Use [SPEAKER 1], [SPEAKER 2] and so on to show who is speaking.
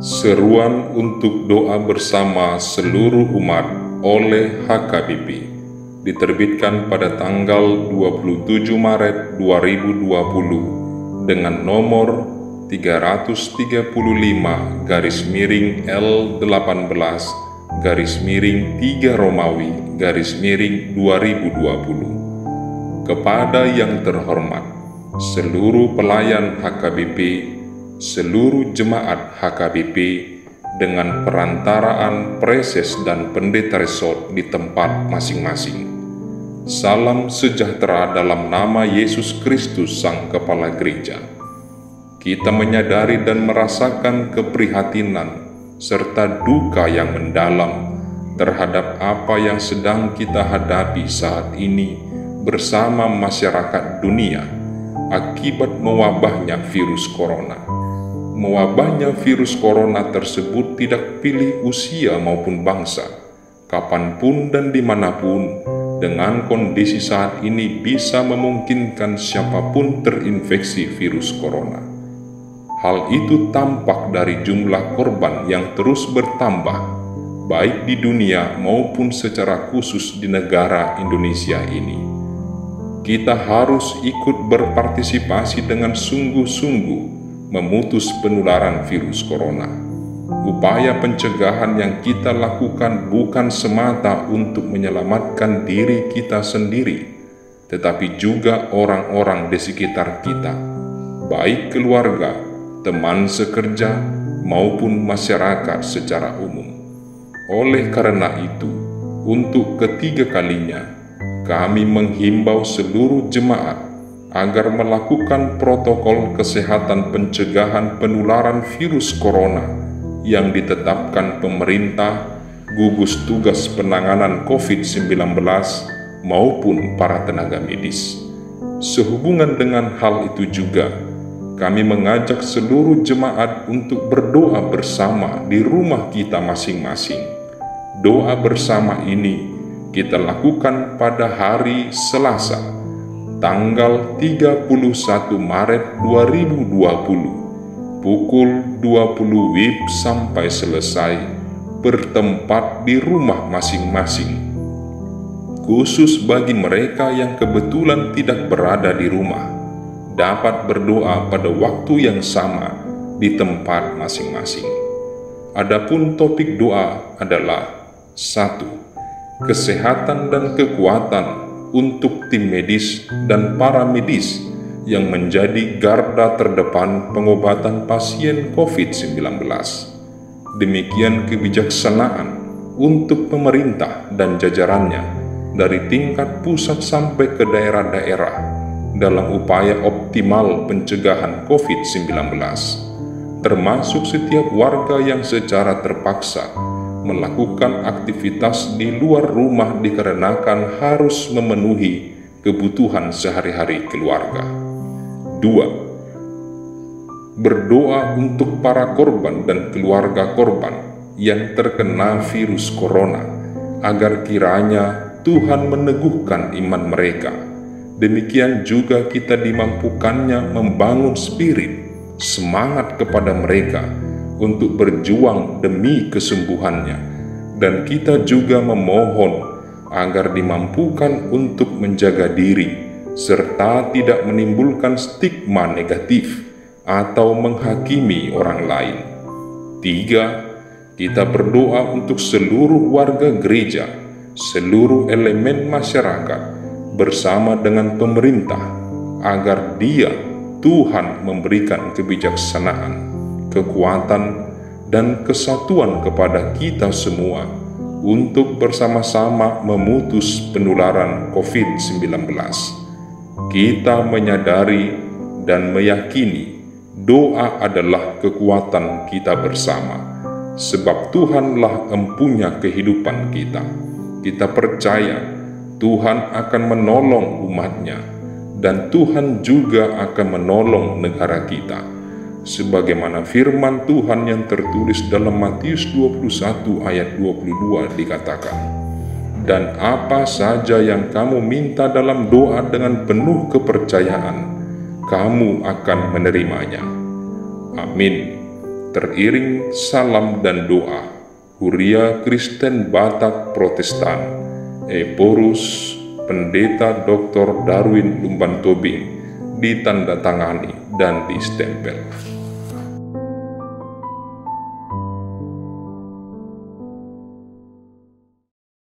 [SPEAKER 1] Seruan untuk doa bersama seluruh umat oleh HKBP diterbitkan pada tanggal 27 Maret 2020 dengan nomor 333-L/3 Romawi-2020. Kepada yang terhormat seluruh pelayan HKBP, seluruh jemaat HKBP dengan perantaraan preses dan pendeta resort di tempat masing-masing. Salam sejahtera dalam nama Yesus Kristus Sang Kepala Gereja. Kita menyadari dan merasakan keprihatinan serta duka yang mendalam terhadap apa yang sedang kita hadapi saat ini bersama masyarakat dunia akibat mewabahnya virus corona. Mewabahnya virus corona tersebut tidak pilih usia maupun bangsa, kapanpun dan dimanapun, dengan kondisi saat ini bisa memungkinkan siapapun terinfeksi virus corona. Hal itu tampak dari jumlah korban yang terus bertambah, baik di dunia maupun secara khusus di negara Indonesia ini. Kita harus ikut berpartisipasi dengan sungguh-sungguh memutus penularan virus corona. Upaya pencegahan yang kita lakukan bukan semata untuk menyelamatkan diri kita sendiri, tetapi juga orang-orang di sekitar kita, baik keluarga, teman sekerja, maupun masyarakat secara umum. Oleh karena itu, untuk ketiga kalinya, kami menghimbau seluruh jemaat agar melakukan protokol kesehatan pencegahan penularan virus corona yang ditetapkan pemerintah, gugus tugas penanganan COVID-19, maupun para tenaga medis. Sehubungan dengan hal itu juga, kami mengajak seluruh jemaat untuk berdoa bersama di rumah kita masing-masing. Doa bersama ini kita lakukan pada hari Selasa, tanggal 31 Maret 2020, pukul 20 WIB sampai selesai, bertempat di rumah masing-masing. Khusus bagi mereka yang kebetulan tidak berada di rumah, dapat berdoa pada waktu yang sama di tempat masing-masing. Adapun topik doa adalah 1. Kesehatan dan kekuatan untuk tim medis dan para medis yang menjadi garda terdepan pengobatan pasien COVID-19. Demikian kebijaksanaan untuk pemerintah dan jajarannya dari tingkat pusat sampai ke daerah-daerah dalam upaya optimal pencegahan COVID-19, termasuk setiap warga yang secara terpaksa melakukan aktivitas di luar rumah dikarenakan harus memenuhi kebutuhan sehari-hari keluarga. 2. Berdoa untuk para korban dan keluarga korban yang terkena virus corona, agar kiranya Tuhan meneguhkan iman mereka. Demikian juga kita dimampukannya membangun spirit, semangat kepada mereka untuk berjuang demi kesembuhannya, dan kita juga memohon agar dimampukan untuk menjaga diri serta tidak menimbulkan stigma negatif atau menghakimi orang lain. 3. Kita berdoa untuk seluruh warga gereja, seluruh elemen masyarakat bersama dengan pemerintah, agar Tuhan memberikan kebijaksanaan, kekuatan, dan kesatuan kepada kita semua untuk bersama-sama memutus penularan COVID-19. Kita menyadari dan meyakini doa adalah kekuatan kita bersama, sebab Tuhanlah empunya kehidupan kita. Kita percaya Tuhan akan menolong umat-Nya, dan Tuhan juga akan menolong negara kita. Sebagaimana firman Tuhan yang tertulis dalam Matius 21 ayat 22 dikatakan, "Dan apa saja yang kamu minta dalam doa dengan penuh kepercayaan, kamu akan menerimanya." Amin. teriring salam dan doa Huria Kristen Batak Protestan, Eporus Pendeta Dr. Darwin Lumban Tobing, ditandatangani dan distempel.